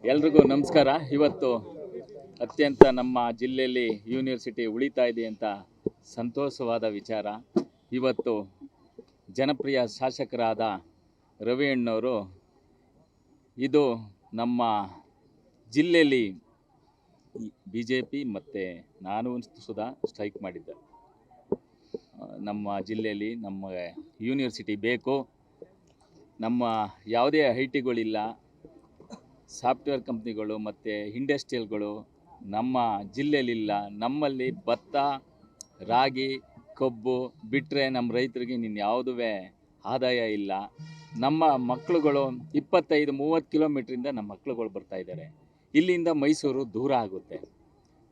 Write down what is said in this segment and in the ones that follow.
ಎಲ್ರಿಗೂ ನಮಸ್ಕಾರ. ಇವತ್ತು ಅತ್ಯಂತ ನಮ್ಮ ಜಿಲ್ಲೆಯಲ್ಲಿ ಯೂನಿವರ್ಸಿಟಿ ಉಳಿತಾ ಇದೆ ಅಂತ ಸಂತೋಷವಾದ ವಿಚಾರ. ಇವತ್ತು ಜನಪ್ರಿಯ ಶಾಸಕರಾದ ರವಿ ಅಣ್ಣವರು ಇದು ನಮ್ಮ ಜಿಲ್ಲೆಯಲ್ಲಿ BJP ಮತ್ತು ನಾನು ಸುಧಾ ಸ್ಟ್ರೈಕ್ ಮಾಡಿದ್ದೆ. ನಮ್ಮ ಜಿಲ್ಲೆಯಲ್ಲಿ ನಮ್ಮ ಯೂನಿವರ್ಸಿಟಿ ಬೇಕು, ನಮ್ಮ ಯಾವುದೇ ಐಟಿಗಳಿಲ್ಲ, ಸಾಫ್ಟ್ವೇರ್ ಕಂಪ್ನಿಗಳು ಮತ್ತು ಇಂಡಸ್ಟ್ರಿಯಲ್ಗಳು ನಮ್ಮ ಜಿಲ್ಲೆಯಲ್ಲಿಲ್ಲ. ನಮ್ಮಲ್ಲಿ ಭತ್ತ, ರಾಗಿ, ಕಬ್ಬು ಬಿಟ್ಟರೆ ನಮ್ಮ ರೈತರಿಗೆ ಇನ್ಯಾವುದೂ ಆದಾಯ ಇಲ್ಲ. ನಮ್ಮ ಮಕ್ಕಳುಗಳು 25-30 ಕಿಲೋಮೀಟ್ರಿಂದ ನಮ್ಮ ಮಕ್ಕಳುಗಳು ಬರ್ತಾಯಿದ್ದಾರೆ. ಇಲ್ಲಿಂದ ಮೈಸೂರು ದೂರ ಆಗುತ್ತೆ,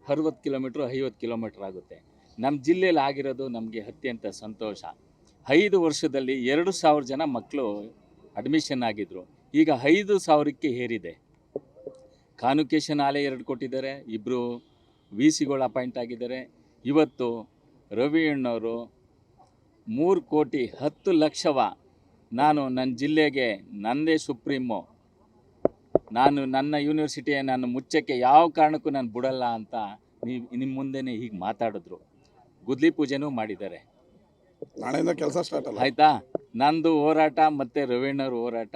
60 ಕಿಲೋಮೀಟ್ರು 50 ಕಿಲೋಮೀಟ್ರ್ ಆಗುತ್ತೆ. ನಮ್ಮ ಜಿಲ್ಲೆಯಲ್ಲಿ ಆಗಿರೋದು ನಮಗೆ ಅತ್ಯಂತ ಸಂತೋಷ. 5 ವರ್ಷದಲ್ಲಿ 2,000 ಜನ ಮಕ್ಕಳು ಅಡ್ಮಿಷನ್ ಆಗಿದ್ದರು, ಈಗ 5,000ಕ್ಕೆ ಏರಿದೆ. ಕಾನ್ವೊಕೇಶನ್ ಆಲೇ 2 ಕೊಟ್ಟಿದ್ದಾರೆ, 2 VCಗಳು ಅಪಾಯಿಂಟ್ ಆಗಿದ್ದಾರೆ. ಇವತ್ತು ರವಿ ಅಣ್ಣವರು 3,10,00,000 ನಾನು ನನ್ನ ಜಿಲ್ಲೆಗೆ ನನ್ನದೇ ಸುಪ್ರೀಮು, ನಾನು ನನ್ನ ಯೂನಿವರ್ಸಿಟಿಯ ನಾನು ಮುಚ್ಚಕ್ಕೆ ಯಾವ ಕಾರಣಕ್ಕೂ ನಾನು ಬಿಡಲ್ಲ ಅಂತ ನಿಮ್ಮ ಮುಂದೆನೇ ಹೀಗೆ ಮಾತಾಡಿದ್ರು. ಗುದ್ಲಿ ಪೂಜೆನೂ ಮಾಡಿದ್ದಾರೆ. ನಾಳೆಯಿಂದ ಕೆಲಸ ಸ್ಟಾರ್ಟ್ ಅಲ್ಲ, ಆಯಿತಾ? ನಂದು ಹೋರಾಟ ಮತ್ತು ರವೀಣ್ಣವ್ರ ಹೋರಾಟ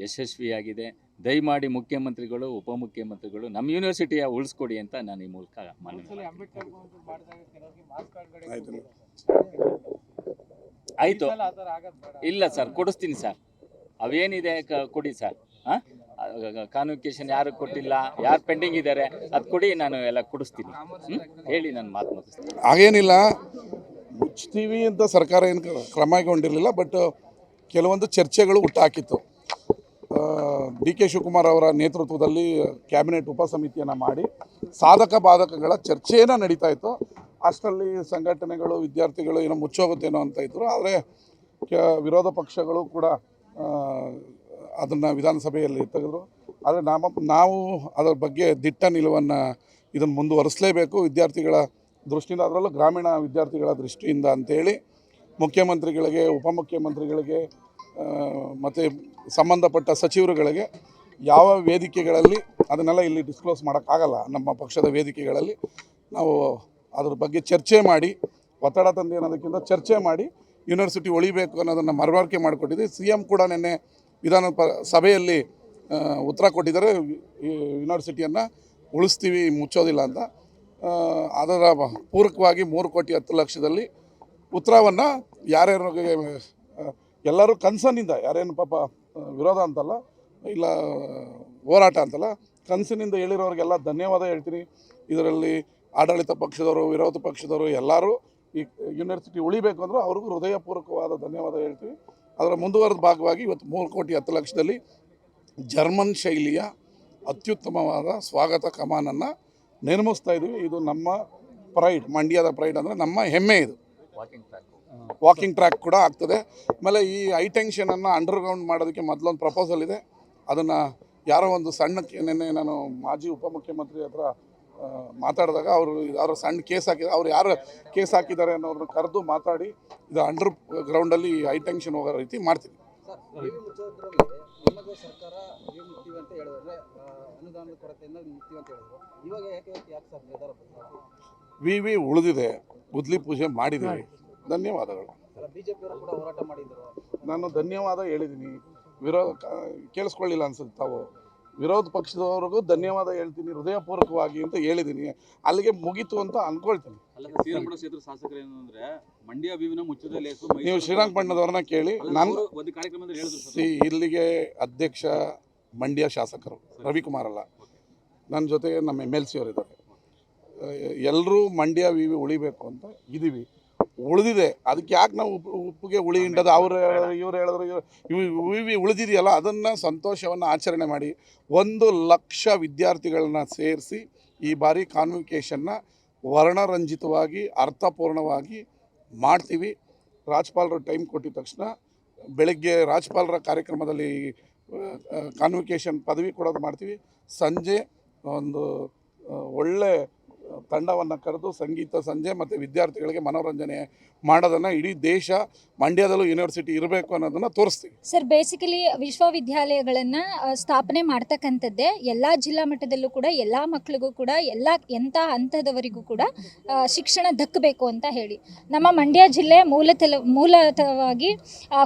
ಯಶಸ್ವಿಯಾಗಿದೆ. ದಯಮಾಡಿ ಮುಖ್ಯಮಂತ್ರಿಗಳು, ಉಪಮುಖ್ಯಮಂತ್ರಿಗಳು ನಮ್ಮ ಯೂನಿವರ್ಸಿಟಿಯ ಉಳಿಸ್ಕೊಡಿ ಅಂತ ನಾನು ಈ ಮೂಲಕ ಮನವಿ. ಆಯಿತು, ಇಲ್ಲ ಸರ್, ಕೊಡಿಸ್ತೀನಿ ಸರ್, ಅವೇನಿದೆ ಕೊಡಿ ಸರ್. ಹಾಂ, ಕಾನ್ವೊಕೇಶನ್ ಯಾರು ಕೊಟ್ಟಿಲ್ಲ, ಯಾರು ಪೆಂಡಿಂಗ್ ಇದ್ದಾರೆ ಅದು ಕೊಡಿ, ನಾನು ಎಲ್ಲ ಕೊಡಿಸ್ತೀನಿ. ಹೇಳಿ, ನಾನು ಮಾತು ಮುಗಿಸ್ತೀನಿ. ಹಾಗೇನಿಲ್ಲ, ಮುಚ್ತೀವಿ ಅಂತ ಸರ್ಕಾರ ಏನು ಕ್ರಮ ಕೈಗೊಂಡಿರಲಿಲ್ಲ. ಬಟ್ ಕೆಲವೊಂದು ಚರ್ಚೆಗಳು ಹುಟ್ಟಾಕಿತ್ತು. DK ಶಿವಕುಮಾರ್ ಅವರ ನೇತೃತ್ವದಲ್ಲಿ ಕ್ಯಾಬಿನೆಟ್ ಉಪಸಮಿತಿಯನ್ನು ಮಾಡಿ ಸಾಧಕ ಬಾಧಕಗಳ ಚರ್ಚೆಯನ್ನು ನಡೀತಾ ಇತ್ತು. ಅಷ್ಟರಲ್ಲಿ ಸಂಘಟನೆಗಳು, ವಿದ್ಯಾರ್ಥಿಗಳು ಏನೋ ಮುಚ್ಚೋಗುತ್ತೇನೋ ಅಂತ ಇದ್ದರು. ಆದರೆ ವಿರೋಧ ಪಕ್ಷಗಳು ಕೂಡ ಅದನ್ನು ವಿಧಾನಸಭೆಯಲ್ಲಿ ತೆಗೆದರು. ಆದರೆ ನಾವು ಅದರ ಬಗ್ಗೆ ದಿಟ್ಟ ನಿಲುವನ್ನು ಇದನ್ನು ಮುಂದುವರಿಸಲೇಬೇಕು ವಿದ್ಯಾರ್ಥಿಗಳ ದೃಷ್ಟಿಯಿಂದ, ಅದರಲ್ಲೂ ಗ್ರಾಮೀಣ ವಿದ್ಯಾರ್ಥಿಗಳ ದೃಷ್ಟಿಯಿಂದ ಅಂಥೇಳಿ ಮುಖ್ಯಮಂತ್ರಿಗಳಿಗೆ, ಉಪಮುಖ್ಯಮಂತ್ರಿಗಳಿಗೆ ಮತ್ತು ಸಂಬಂಧಪಟ್ಟ ಸಚಿವರುಗಳಿಗೆ ಯಾವ ವೇದಿಕೆಗಳಲ್ಲಿ ಅದನ್ನೆಲ್ಲ ಇಲ್ಲಿ ಡಿಸ್ಕ್ಲೋಸ್ ಮಾಡೋಕ್ಕಾಗಲ್ಲ, ನಮ್ಮ ಪಕ್ಷದ ವೇದಿಕೆಗಳಲ್ಲಿ ನಾವು ಅದ್ರ ಬಗ್ಗೆ ಚರ್ಚೆ ಮಾಡಿ, ಒತ್ತಡ ತಂದು ಅನ್ನೋದಕ್ಕಿಂತ ಚರ್ಚೆ ಮಾಡಿ ಯೂನಿವರ್ಸಿಟಿ ಉಳಿಬೇಕು ಅನ್ನೋದನ್ನು ಮನವರಿಕೆ ಮಾಡಿಕೊಟ್ಟಿದ್ದೆ. CM ಕೂಡ ನಿನ್ನೆ ವಿಧಾನ ಸಭೆಯಲ್ಲಿ ಉತ್ತರ ಕೊಟ್ಟಿದ್ದಾರೆ, ಯೂನಿವರ್ಸಿಟಿಯನ್ನು ಉಳಿಸ್ತೀವಿ, ಮುಚ್ಚೋದಿಲ್ಲ ಅಂತ. ಅದರ ಪೂರಕವಾಗಿ 3,10,00,000ದಲ್ಲಿ ಉತ್ತರವನ್ನು ಯಾರ್ಯಾರಿಗೆ ಎಲ್ಲರೂ ಕನಸಿನಿಂದ, ಯಾರೇನು ಪಾಪ ವಿರೋಧ ಅಂತಲ್ಲ, ಇಲ್ಲ ಹೋರಾಟ ಅಂತಲ್ಲ, ಕನಸಿನಿಂದ ಹೇಳಿರೋರಿಗೆಲ್ಲ ಧನ್ಯವಾದ ಹೇಳ್ತೀನಿ. ಇದರಲ್ಲಿ ಆಡಳಿತ ಪಕ್ಷದವರು, ವಿರೋಧ ಪಕ್ಷದವರು ಎಲ್ಲರೂ ಈ ಯೂನಿವರ್ಸಿಟಿ ಉಳಿಬೇಕು ಅಂದರೆ ಅವ್ರಿಗೂ ಹೃದಯಪೂರ್ವಕವಾದ ಧನ್ಯವಾದ ಹೇಳ್ತೀವಿ. ಅದರ ಮುಂದುವರೆದ ಭಾಗವಾಗಿ ಇವತ್ತು 3,10,00,000ದಲ್ಲಿ ಜರ್ಮನ್ ಶೈಲಿಯ ಅತ್ಯುತ್ತಮವಾದ ಸ್ವಾಗತ ಕಮಾನನ್ನು ನಿರ್ಮಿಸ್ತಾ ಇದ್ದೀವಿ. ಇದು ನಮ್ಮ ಪ್ರೈಡ್, ಮಂಡ್ಯದ ಪ್ರೈಡ್ ಅಂದರೆ ನಮ್ಮ ಹೆಮ್ಮೆ. ಇದು ವಾಕಿಂಗ್ ಟ್ರ್ಯಾಕ್ ಕೂಡ ಆಗ್ತದೆ. ಆಮೇಲೆ ಈ ಹೈಟೆನ್ಷನನ್ನು ಅಂಡರ್ಗ್ರೌಂಡ್ ಮಾಡೋದಕ್ಕೆ ಮೊದಲೊಂದು ಪ್ರಪೋಸಲ್ ಇದೆ. ಅದನ್ನು ಯಾರೋ ಒಂದು ಸಣ್ಣಕ್ಕೆ ನೆನ್ನೆ ನಾನು ಮಾಜಿ ಉಪಮುಖ್ಯಮಂತ್ರಿ ಹತ್ರ ಮಾತಾಡಿದಾಗ ಅವರು ಯಾರೋ ಸಣ್ಣ ಕೇಸ್ ಹಾಕಿದ್ದಾರೆ, ಅವ್ರು ಯಾರು ಕೇಸ್ ಹಾಕಿದ್ದಾರೆ ಅನ್ನೋರನ್ನ ಕರೆದು ಮಾತಾಡಿ ಇದು ಅಂಡರ್ ಗ್ರೌಂಡಲ್ಲಿ ಹೈಟೆನ್ಷನ್ ಹೋಗೋ ರೀತಿ ಮಾಡ್ತೀವಿ. ವಿ ಉಳಿದಿದೆ, ಗುದ್ಲಿ ಪೂಜೆ ಮಾಡಿದ್ದೀವಿ, ಧನ್ಯವಾದಗಳು. ನಾನು ಧನ್ಯವಾದ ಹೇಳಿದ್ದೀನಿ. ಕೇಳಿಸ್ಕೊಳ್ಳಿಲ್ಲ ಅನ್ಸುತ್ತೆ ತಾವು. ವಿರೋಧ ಪಕ್ಷದವ್ರಿಗೂ ಧನ್ಯವಾದ ಹೇಳ್ತೀನಿ ಹೃದಯಪೂರ್ವಕವಾಗಿ ಅಂತ ಹೇಳಿದ್ದೀನಿ. ಅಲ್ಲಿಗೆ ಮುಗೀತು ಅಂತ ಅಂದ್ಕೊಳ್ತೀನಿ. ನೀವು ಶ್ರೀರಂಗಪಟ್ಟಣದವ್ರನ್ನ ಕೇಳಿ. ನಾನು ಇಲ್ಲಿಗೆ ಅಧ್ಯಕ್ಷ ಮಂಡ್ಯ ಶಾಸಕರು ರವಿಕುಮಾರ್ ಅಲ್ಲ, ನನ್ನ ಜೊತೆಗೆ ನಮ್ಮ MLC ಅವರಿದ್ದಾರೆ. ಎಲ್ಲರೂ ಮಂಡ್ಯ ವಿ ಉಳಿಬೇಕು ಅಂತ ಇದ್ದೀವಿ. ಉಳಿದಿದೆ, ಅದಕ್ಕೆ ಯಾಕೆ ನಾವು ಉಪ್ಪಿಗೆ ಹುಳಿ ಹಿಂಡೋದು? ಇವ್ರು ಹೇಳಿದ್ರು ವಿ ಉಳಿದಿದೆಯಲ್ಲ, ಅದನ್ನು ಸಂತೋಷವನ್ನು ಆಚರಣೆ ಮಾಡಿ 1,00,000 ವಿದ್ಯಾರ್ಥಿಗಳನ್ನ ಸೇರಿಸಿ ಈ ಬಾರಿ ಕಾನ್ವೊಕೇಶನ್ನ ವರ್ಣರಂಜಿತವಾಗಿ, ಅರ್ಥಪೂರ್ಣವಾಗಿ ಮಾಡ್ತೀವಿ. ರಾಜ್ಪಾಲರು ಟೈಮ್ ಕೊಟ್ಟಿದ ತಕ್ಷಣ ಬೆಳಗ್ಗೆ ರಾಜ್ಪಾಲರ ಕಾರ್ಯಕ್ರಮದಲ್ಲಿ ಕಾನ್ವೊಕೇಶನ್ ಪದವಿ ಕೊಡೋದು ಮಾಡ್ತೀವಿ. ಸಂಜೆ ಒಂದು ಒಳ್ಳೆ ತಂಡವನ್ನು ಕರೆದು ಸಂಗೀತ ಸಂಜೆ ಮತ್ತು ವಿದ್ಯಾರ್ಥಿಗಳಿಗೆ ಮನೋರಂಜನೆ ಮಾಡೋದನ್ನು ಇಡೀ ದೇಶ ಮಂಡ್ಯದಲ್ಲೂ ಯೂನಿವರ್ಸಿಟಿ ಇರಬೇಕು ಅನ್ನೋದನ್ನು ತೋರಿಸ್ತೀವಿ. ಸರ್, ಬೇಸಿಕಲಿ ವಿಶ್ವವಿದ್ಯಾಲಯಗಳನ್ನು ಸ್ಥಾಪನೆ ಮಾಡ್ತಕ್ಕಂಥದ್ದೇ ಎಲ್ಲ ಜಿಲ್ಲಾ ಮಟ್ಟದಲ್ಲೂ ಕೂಡ ಎಲ್ಲ ಮಕ್ಕಳಿಗೂ ಕೂಡ ಎಂಥ ಹಂತದವರಿಗೂ ಕೂಡ ಶಿಕ್ಷಣ ದಕ್ಕಬೇಕು ಅಂತ ಹೇಳಿ. ನಮ್ಮ ಮಂಡ್ಯ ಜಿಲ್ಲೆ ಮೂಲತಃವಾಗಿ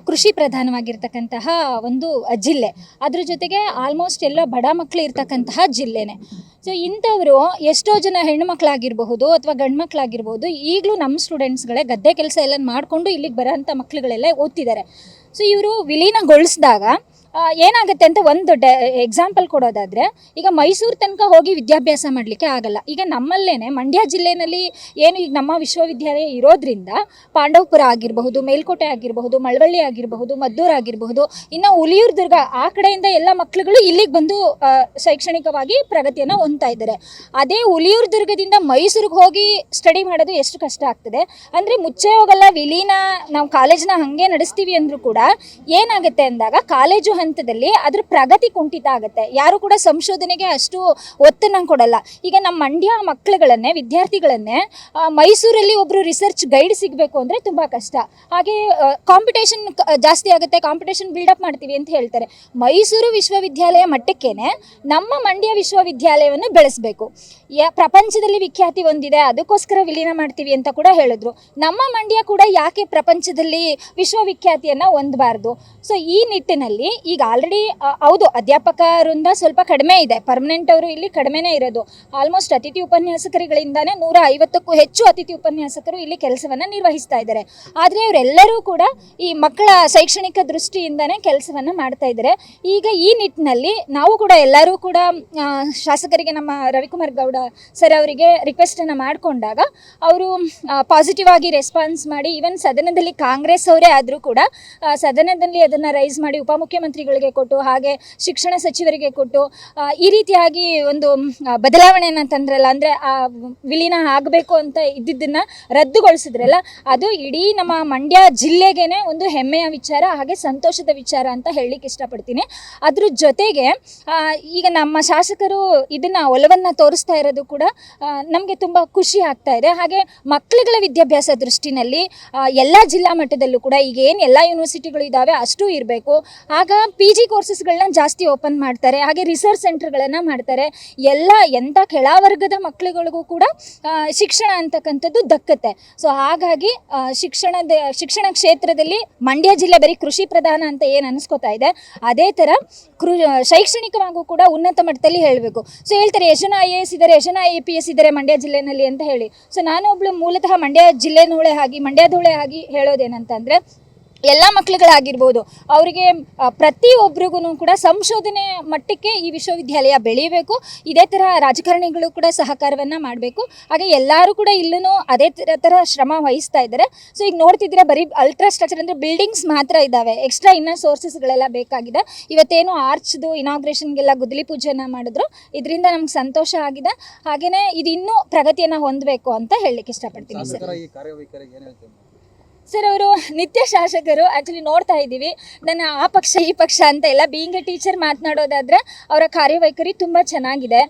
ಕೃಷಿ ಪ್ರಧಾನವಾಗಿರ್ತಕ್ಕಂತಹ ಒಂದು ಜಿಲ್ಲೆ. ಅದ್ರ ಜೊತೆಗೆ ಆಲ್ಮೋಸ್ಟ್ ಎಲ್ಲ ಬಡ ಮಕ್ಕಳು ಇರ್ತಕ್ಕಂತಹ ಜಿಲ್ಲೆನೇ. ಸೊ ಇಂಥವರು ಎಷ್ಟೋ ಜನ ಹೆಣ್ಣು ಮಕ್ಕಳಾಗಿರ್ಬಹುದು ಅಥವಾ ಗಂಡು ಮಕ್ಕಳಾಗಿರ್ಬೋದು, ಈಗಲೂ ನಮ್ಮ ಸ್ಟೂಡೆಂಟ್ಸ್ಗಳೇ ಗದ್ದೆ ಕೆಲಸ ಎಲ್ಲ ಮಾಡಿಕೊಂಡು ಇಲ್ಲಿಗೆ ಬರೋಂಥ ಮಕ್ಕಳುಗಳೆಲ್ಲ ಓದ್ತಿದ್ದಾರೆ. ಸೊ ಇವರು ವಿಲೀನಗೊಳಿಸಿದಾಗ ಏನಾಗುತ್ತೆ ಅಂತ ಒಂದು ದೊಡ್ಡ ಎಕ್ಸಾಂಪಲ್ ಕೊಡೋದಾದರೆ, ಈಗ ಮೈಸೂರು ತನಕ ಹೋಗಿ ವಿದ್ಯಾಭ್ಯಾಸ ಮಾಡಲಿಕ್ಕೆ ಆಗಲ್ಲ. ಈಗ ನಮ್ಮಲ್ಲೇ ಮಂಡ್ಯ ಜಿಲ್ಲೆಯಲ್ಲಿ ಏನು ಈಗ ನಮ್ಮ ವಿಶ್ವವಿದ್ಯಾಲಯ ಇರೋದ್ರಿಂದ ಪಾಂಡವಪುರ ಆಗಿರಬಹುದು, ಮೇಲ್ಕೋಟೆ ಆಗಿರಬಹುದು, ಮಳವಳ್ಳಿ ಆಗಿರಬಹುದು, ಮದ್ದೂರು ಆಗಿರಬಹುದು, ಇನ್ನು ಹುಲಿಯೂರು ದುರ್ಗ ಆ ಕಡೆಯಿಂದ ಎಲ್ಲ ಮಕ್ಕಳುಗಳು ಇಲ್ಲಿಗೆ ಬಂದು ಶೈಕ್ಷಣಿಕವಾಗಿ ಪ್ರಗತಿಯನ್ನು ಹೊಂದ್ತಾ ಇದ್ದಾರೆ. ಅದೇ ಹುಲಿಯೂರು ದುರ್ಗದಿಂದ ಮೈಸೂರಿಗೆ ಹೋಗಿ ಸ್ಟಡಿ ಮಾಡೋದು ಎಷ್ಟು ಕಷ್ಟ ಆಗ್ತದೆ ಅಂದರೆ, ಮುಚ್ಚೆ ಹೋಗಲ್ಲ ವಿಲೀನ, ನಾವು ಕಾಲೇಜ್ನ ಹಾಗೆ ನಡೆಸ್ತೀವಿ ಅಂದರೂ ಕೂಡ ಏನಾಗುತ್ತೆ ಅಂದಾಗ ಕಾಲೇಜು ಹಂತದಲ್ಲಿ ಅದ್ರ ಪ್ರಗತಿ ಕುಂಠಿತ ಆಗುತ್ತೆ. ಯಾರು ಕೂಡ ಸಂಶೋಧನೆಗೆ ಅಷ್ಟು ಒತ್ತನ್ನು ಕೊಡಲ್ಲ. ಈಗ ನಮ್ಮ ಮಂಡ್ಯ ಮಕ್ಕಳುಗಳನ್ನೇ, ವಿದ್ಯಾರ್ಥಿಗಳನ್ನೇ ಮೈಸೂರಲ್ಲಿ ಒಬ್ಬರು ರಿಸರ್ಚ್ ಗೈಡ್ ಸಿಗಬೇಕು ಅಂದರೆ ತುಂಬ ಕಷ್ಟ. ಹಾಗೆ ಕಾಂಪಿಟೇಷನ್ ಜಾಸ್ತಿ ಆಗುತ್ತೆ, ಕಾಂಪಿಟೇಷನ್ ಬಿಲ್ಡಪ್ ಮಾಡ್ತೀವಿ ಅಂತ ಹೇಳ್ತಾರೆ. ಮೈಸೂರು ವಿಶ್ವವಿದ್ಯಾಲಯ ಮಟ್ಟಕ್ಕೇನೆ ನಮ್ಮ ಮಂಡ್ಯ ವಿಶ್ವವಿದ್ಯಾಲಯವನ್ನು ಬೆಳೆಸಬೇಕು. ಪ್ರಪಂಚದಲ್ಲಿ ವಿಖ್ಯಾತಿ ಹೊಂದಿದೆ, ಅದಕ್ಕೋಸ್ಕರ ವಿಲೀನ ಮಾಡ್ತೀವಿ ಅಂತ ಕೂಡ ಹೇಳಿದ್ರು. ನಮ್ಮ ಮಂಡ್ಯ ಕೂಡ ಯಾಕೆ ಪ್ರಪಂಚದಲ್ಲಿ ವಿಶ್ವವಿಖ್ಯಾತಿಯನ್ನು ಹೊಂದಬಾರ್ದು? ಸೊ ಈ ನಿಟ್ಟಿನಲ್ಲಿ ಈಗ ಆಲ್ರೆಡಿ ಹೌದು, ಅಧ್ಯಾಪಕ ವೃಂದ ಸ್ವಲ್ಪ ಕಡಿಮೆ ಇದೆ, ಪರ್ಮನೆಂಟ್ ಅವರು ಇಲ್ಲಿ ಕಡಿಮೆನೇ ಇರೋದು. ಆಲ್ಮೋಸ್ಟ್ ಅತಿಥಿ ಉಪನ್ಯಾಸಕರುಗಳಿಂದಾನೇ 150ಕ್ಕೂ ಹೆಚ್ಚು ಅತಿಥಿ ಉಪನ್ಯಾಸಕರು ಇಲ್ಲಿ ಕೆಲಸವನ್ನು ನಿರ್ವಹಿಸ್ತಾ ಇದ್ದಾರೆ. ಆದರೆ ಇವರೆಲ್ಲರೂ ಕೂಡ ಈ ಮಕ್ಕಳ ಶೈಕ್ಷಣಿಕ ದೃಷ್ಟಿಯಿಂದನೇ ಕೆಲಸವನ್ನು ಮಾಡ್ತಾ ಇದ್ದಾರೆ. ಈಗ ಈ ನಿಟ್ಟಿನಲ್ಲಿ ನಾವು ಕೂಡ ಎಲ್ಲರೂ ಕೂಡ ಶಾಸಕರಿಗೆ, ನಮ್ಮ ರವಿಕುಮಾರ್ ಗೌಡ ಸರ್ ಅವರಿಗೆ ರಿಕ್ವೆಸ್ಟನ್ನು ಮಾಡಿಕೊಂಡಾಗ ಅವರು ಪಾಸಿಟಿವ್ ಆಗಿ ರೆಸ್ಪಾನ್ಸ್ ಮಾಡಿ, ಈವನ್ ಸದನದಲ್ಲಿ ಕಾಂಗ್ರೆಸ್ ಅವರೇ ಆದರೂ ಕೂಡ ಸದನದಲ್ಲಿ ಅದನ್ನು ರೈಸ್ ಮಾಡಿ ಉಪಮುಖ್ಯಮಂತ್ರಿಗಳಿಗೆ ಕೊಟ್ಟು, ಹಾಗೆ ಶಿಕ್ಷಣ ಸಚಿವರಿಗೆ ಕೊಟ್ಟು ಈ ರೀತಿಯಾಗಿ ಒಂದು ಬದಲಾವಣೆಯನ್ನು ತಂದ್ರಲ್ಲ, ಅಂದರೆ ವಿಲೀನ ಆಗಬೇಕು ಅಂತ ಇದ್ದಿದ್ದನ್ನು ರದ್ದುಗೊಳಿಸಿದ್ರಲ್ಲ, ಅದು ಇಡೀ ನಮ್ಮ ಮಂಡ್ಯ ಜಿಲ್ಲೆಗೇ ಒಂದು ಹೆಮ್ಮೆಯ ವಿಚಾರ, ಹಾಗೆ ಸಂತೋಷದ ವಿಚಾರ ಅಂತ ಹೇಳಲಿಕ್ಕೆ ಇಷ್ಟಪಡ್ತೀನಿ. ಅದ್ರ ಜೊತೆಗೆ ಈಗ ನಮ್ಮ ಶಾಸಕರು ಇದನ್ನು ಒಲವನ್ನು ತೋರಿಸ್ತಾ ಇರೋದು ಕೂಡ ನಮಗೆ ತುಂಬ ಖುಷಿ ಆಗ್ತಾ ಇದೆ. ಹಾಗೆ ಮಕ್ಕಳುಗಳ ವಿದ್ಯಾಭ್ಯಾಸ ದೃಷ್ಟಿನಲ್ಲಿ ಎಲ್ಲ ಜಿಲ್ಲಾ ಮಟ್ಟದಲ್ಲೂ ಕೂಡ ಈಗ ಏನು ಎಲ್ಲ ಯೂನಿವರ್ಸಿಟಿಗಳು ಇದ್ದಾವೆ ಅಷ್ಟು ಇರಬೇಕು. ಆಗ PG ಕೋರ್ಸಸ್ಗಳನ್ನ ಜಾಸ್ತಿ ಓಪನ್ ಮಾಡ್ತಾರೆ, ಹಾಗೆ ರಿಸರ್ಚ್ ಸೆಂಟರ್ಗಳನ್ನು ಮಾಡ್ತಾರೆ. ಎಂಥ ಕೆಳವರ್ಗದ ಮಕ್ಕಳುಗಳಿಗೂ ಕೂಡ ಶಿಕ್ಷಣ ಅಂತಕ್ಕಂಥದ್ದು ದಕ್ಕತ್ತೆ. ಸೊ ಹಾಗಾಗಿ ಶಿಕ್ಷಣ ಕ್ಷೇತ್ರದಲ್ಲಿ ಮಂಡ್ಯ ಜಿಲ್ಲೆ ಬರೀ ಕೃಷಿ ಪ್ರಧಾನ ಅಂತ ಏನು ಅನಿಸ್ಕೋತಾ ಇದೆ, ಅದೇ ಥರ ಶೈಕ್ಷಣಿಕವಾಗೂ ಕೂಡ ಉನ್ನತ ಮಟ್ಟದಲ್ಲಿ ಹೇಳಬೇಕು. ಸೊ ಹೇಳ್ತಾರೆ ಎಷ್ಟು ಜನ IAS ಇದ್ದಾರೆ, ಎಷ್ಟು ಜನ IPS ಇದ್ದಾರೆ ಮಂಡ್ಯ ಜಿಲ್ಲೆಯಲ್ಲಿ ಅಂತ ಹೇಳಿ. ಸೊ ನಾನೊಬ್ಳು ಮೂಲತಃ ಮಂಡ್ಯ ಜಿಲ್ಲೆನೋಳೆ ಆಗಿ, ಮಂಡ್ಯದೋಳೆ ಆಗಿ ಹೇಳೋದೇನಂತಂದರೆ, ಎಲ್ಲ ಮಕ್ಕಳುಗಳಾಗಿರ್ಬೋದು ಅವರಿಗೆ ಪ್ರತಿಯೊಬ್ಬರಿಗೂ ಕೂಡ ಸಂಶೋಧನೆ ಮಟ್ಟಕ್ಕೆ ಈ ವಿಶ್ವವಿದ್ಯಾಲಯ ಬೆಳೀಬೇಕು. ಇದೇ ಥರ ರಾಜಕಾರಣಿಗಳು ಕೂಡ ಸಹಕಾರವನ್ನು ಮಾಡಬೇಕು. ಹಾಗೆ ಎಲ್ಲರೂ ಕೂಡ ಇಲ್ಲೂ ಅದೇ ಥರ ಶ್ರಮ ವಹಿಸ್ತಾ ಇದ್ದಾರೆ. ಸೊ ಈಗ ನೋಡ್ತಿದ್ರೆ ಬರೀ ಅಲ್ಟ್ರಾ ಸ್ಟ್ರಕ್ಚರ್ ಅಂದರೆ ಬಿಲ್ಡಿಂಗ್ಸ್ ಮಾತ್ರ ಇದ್ದಾವೆ, ಎಕ್ಸ್ಟ್ರಾ ಇನ್ನೂ ಸೋರ್ಸಸ್ಗಳೆಲ್ಲ ಬೇಕಾಗಿದೆ. ಇವತ್ತೇನು ಆರ್ಚ್ದು ಇನಾಗ್ರೇಷನ್ಗೆಲ್ಲ ಗುದ್ದಲಿ ಪೂಜೆಯನ್ನು ಮಾಡಿದ್ರು, ಇದರಿಂದ ನಮ್ಗೆ ಸಂತೋಷ ಆಗಿದೆ. ಹಾಗೆಯೇ ಇದು ಇನ್ನೂ ಪ್ರಗತಿಯನ್ನು ಹೊಂದಬೇಕು ಅಂತ ಹೇಳಲಿಕ್ಕೆ ಇಷ್ಟಪಡ್ತೀನಿ ಸರ್. ಅವರು ನಿತ್ಯ ಶಾಸಕರು, ಆ್ಯಕ್ಚುಲಿ ನೋಡ್ತಾ ಇದ್ದೀವಿ, ನನ್ನ ಆ ಪಕ್ಷ ಈ ಪಕ್ಷ ಅಂತ ಎಲ್ಲ, ಬೀಯಿಂಗ್ ಎ ಟೀಚರ್ ಮಾತನಾಡೋದಾದರೆ ಅವರ ಕಾರ್ಯವೈಖರಿ ತುಂಬ ಚೆನ್ನಾಗಿದೆ.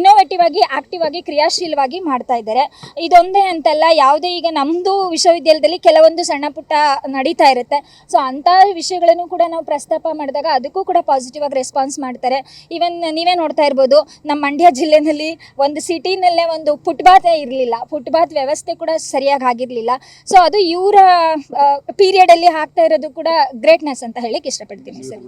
ಇನೋವೇಟಿವ್ ಆಗಿ, ಆ್ಯಕ್ಟಿವ್ ಆಗಿ, ಕ್ರಿಯಾಶೀಲವಾಗಿ ಮಾಡ್ತಾ ಇದ್ದಾರೆ. ಇದೊಂದೇ ಅಂತಲ್ಲ, ಯಾವುದೇ ಈಗ ನಮ್ಮದು ವಿಶ್ವವಿದ್ಯಾಲಯದಲ್ಲಿ ಕೆಲವೊಂದು ಸಣ್ಣ ಪುಟ್ಟ ನಡೀತಾ ಇರುತ್ತೆ. ಸೊ ಅಂಥ ವಿಷಯಗಳನ್ನು ಕೂಡ ನಾವು ಪ್ರಸ್ತಾಪ ಮಾಡಿದಾಗ ಅದಕ್ಕೂ ಕೂಡ ಪಾಸಿಟಿವ್ ಆಗಿ ರೆಸ್ಪಾನ್ಸ್ ಮಾಡ್ತಾರೆ. ಈವನ್ ನೀವೇ ನೋಡ್ತಾ ಇರ್ಬೋದು, ನಮ್ಮ ಮಂಡ್ಯ ಜಿಲ್ಲೆಯಲ್ಲಿ ಒಂದು ಸಿಟಿನಲ್ಲೇ ಒಂದು ಫುಟ್ಪಾತೇ ಇರಲಿಲ್ಲ, ಫುಟ್ಪಾತ್ ವ್ಯವಸ್ಥೆ ಕೂಡ ಸರಿಯಾಗಿ ಆಗಿರಲಿಲ್ಲ. ಸೊ ಅದು ಇವರ ಪೀರಿಯಡಲ್ಲಿ ಆಗ್ತಾ ಇರೋದು ಕೂಡ ಗ್ರೇಟ್ನೆಸ್ ಅಂತ ಹೇಳಿಕ್ಕೆ ಇಷ್ಟಪಡ್ತೀನಿ ಸರ್.